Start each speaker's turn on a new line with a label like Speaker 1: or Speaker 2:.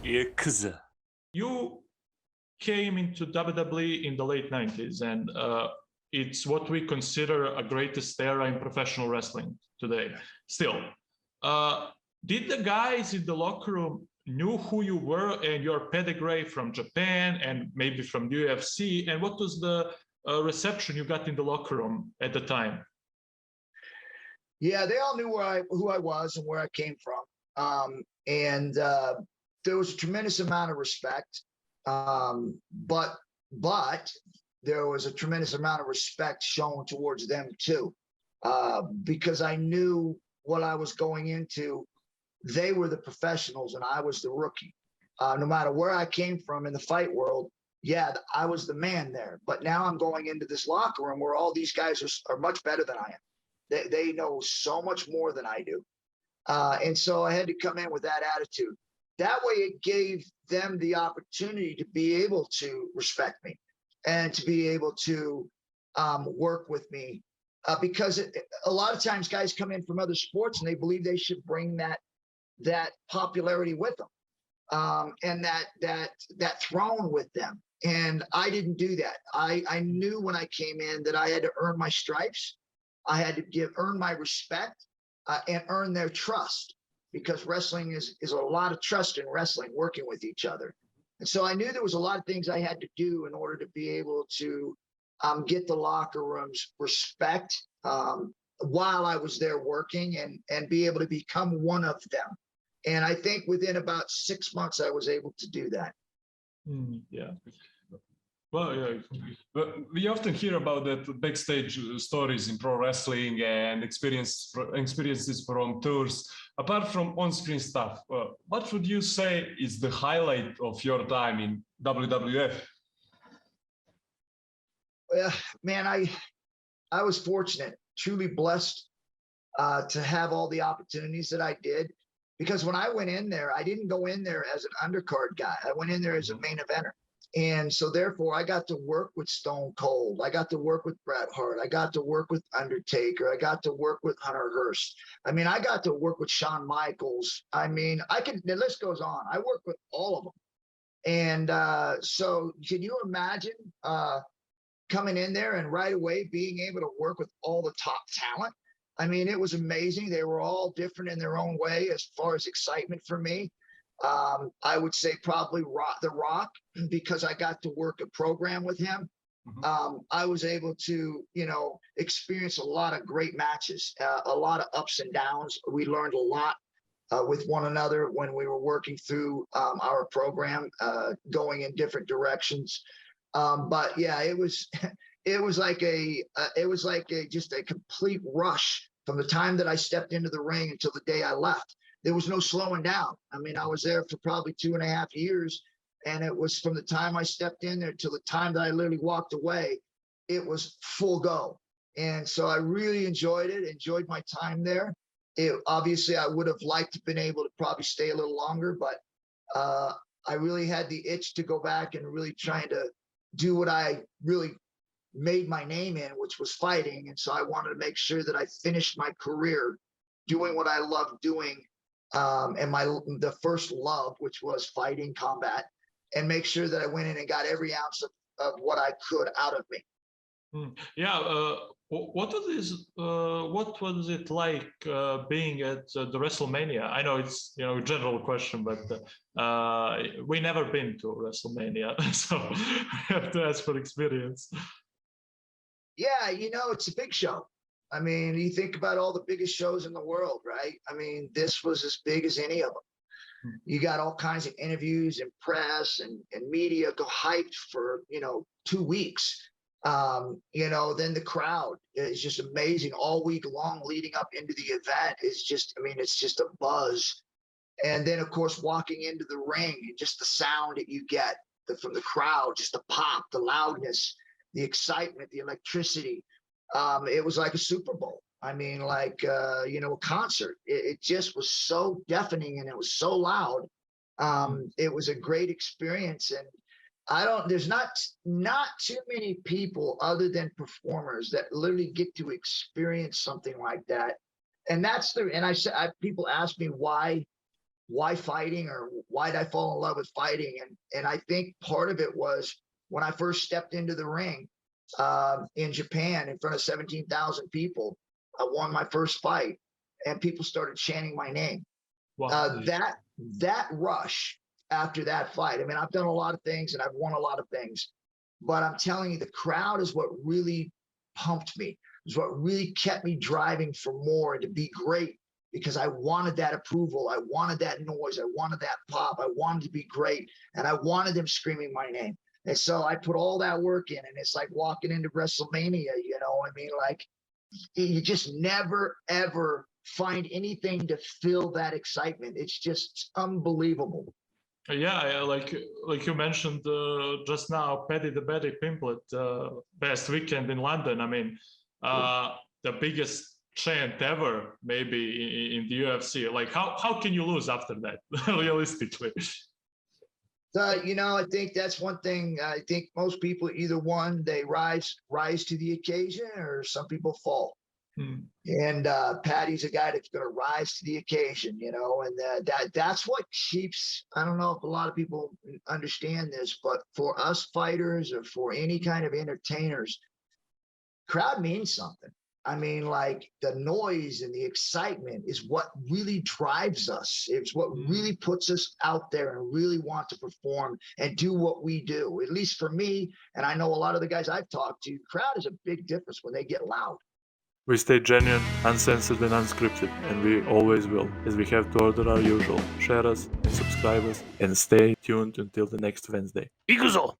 Speaker 1: Ikuzo.
Speaker 2: You came into WWE in the late 90s, and it's what we consider a greatest era in professional wrestling today. Still, did the guys in the locker room knew who you were and your pedigree from Japan and maybe from the UFC? And what was the reception you got in the locker room at the time?
Speaker 3: Yeah, they all knew who I was and where I came from. There was a tremendous amount of respect. But there was a tremendous amount of respect shown towards them too, because I knew what I was going into. They were the professionals and I was the rookie. No matter where I came from in the fight world, yeah, I was the man there. But now I'm going into this locker room where all these guys are much better than I am. They know so much more than I do. And so I had to come in with that attitude. That way it gave them the opportunity to be able to respect me and to be able to work with me. Because a lot of times guys come in from other sports and they believe they should bring that popularity with them, and that throne with them. And I didn't do that. I knew when I came in that I had to earn my stripes. I had to earn my respect and earn their trust, because wrestling is a lot of trust in wrestling, working with each other. And so I knew there was a lot of things I had to do in order to be able to get the locker room's respect while I was there working, and be able to become one of them. And I think within about 6 months, I was able to do that.
Speaker 2: Yeah.
Speaker 4: Well, yeah, but we often hear about that backstage stories in pro wrestling and experiences from tours. Apart from on-screen stuff, what would you say is the highlight of your time in WWF?
Speaker 3: Man, I was fortunate, truly blessed to have all the opportunities that I did. Because when I went in there, I didn't go in there as an undercard guy. I went in there as a main eventer. And so therefore I got to work with Stone Cold. I got to work with Bret Hart. I got to work with Undertaker. I got to work with Hunter Hearst. I mean, I got to work with Shawn Michaels. I mean, the list goes on. I worked with all of them. And so can you imagine coming in there and right away being able to work with all the top talent? I mean, it was amazing. They were all different in their own way as far as excitement for me. I would say probably The Rock, because I got to work a program with him. Mm-hmm. I was able to, experience a lot of great matches, a lot of ups and downs. We learned a lot with one another when we were working through our program, going in different directions. But yeah, it was just a complete rush from the time that I stepped into the ring until the day I left. There was no slowing down. I mean, I was there for probably 2.5 years, and it was from the time I stepped in there till the time that I literally walked away, it was full go. And so I really enjoyed my time there. Obviously, I would have liked to have been able to probably stay a little longer, but I really had the itch to go back and really trying to do what I really made my name in, which was fighting. And so I wanted to make sure that I finished my career doing what I loved doing, and the first love, which was fighting, combat, and make sure that I went in and got every ounce of what I could out of me.
Speaker 2: Yeah. What was it like being at the WrestleMania? I know it's a general question, but we never been to WrestleMania, so I have to ask for experience.
Speaker 3: Yeah, it's a big show. I mean, you think about all the biggest shows in the world, right? I mean, this was as big as any of them. You got all kinds of interviews and press and media go hyped for 2 weeks. Then the crowd is just amazing all week long leading up into the event. It's just a buzz. And then of course walking into the ring and just the sound that you get from the crowd, just the pop, the loudness, the excitement, the electricity. It was like a Super Bowl. I mean, like a concert. It just was so deafening and it was so loud. It was a great experience, and there's not too many people other than performers that literally get to experience something like that. And people ask me why why fighting, or why did I fall in love with fighting? And I think part of it was when I first stepped into the ring in Japan in front of 17,000 people. I won my first fight, and people started chanting my name.
Speaker 2: Wow.
Speaker 3: That rush after that fight. I mean, I've done a lot of things and I've won a lot of things, but I'm telling you, the crowd is what really pumped me. Is what really kept me driving for more and to be great, because I wanted that approval. I wanted that noise. I wanted that pop. I wanted to be great, and I wanted them screaming my name. And so I put all that work in, and it's like walking into WrestleMania. You know, I mean, like, you just never ever find anything to fill that excitement. It's just unbelievable.
Speaker 2: Yeah, like you mentioned just now, Paddy the Baddy Pimplet, best weekend in London. I mean, the biggest chant ever, maybe in the UFC. Like, how can you lose after that, realistically?
Speaker 3: You know, I think that's one thing. I think most people, either one, they rise to the occasion, or some people fall. And Paddy's a guy that's going to rise to the occasion, you know, and that's what keeps. I don't know if a lot of people understand this, but for us fighters, or for any kind of entertainers, crowd means something. I mean, like, the noise and the excitement is what really drives us. It's what really puts us out there and really want to perform and do what we do. At least for me, and I know a lot of the guys I've talked to, crowd is a big difference when they get loud.
Speaker 1: We stay genuine, uncensored and unscripted, and we always will, as we have to order our usual. Share us and subscribe us, and stay tuned until the next Wednesday. Ikuzo!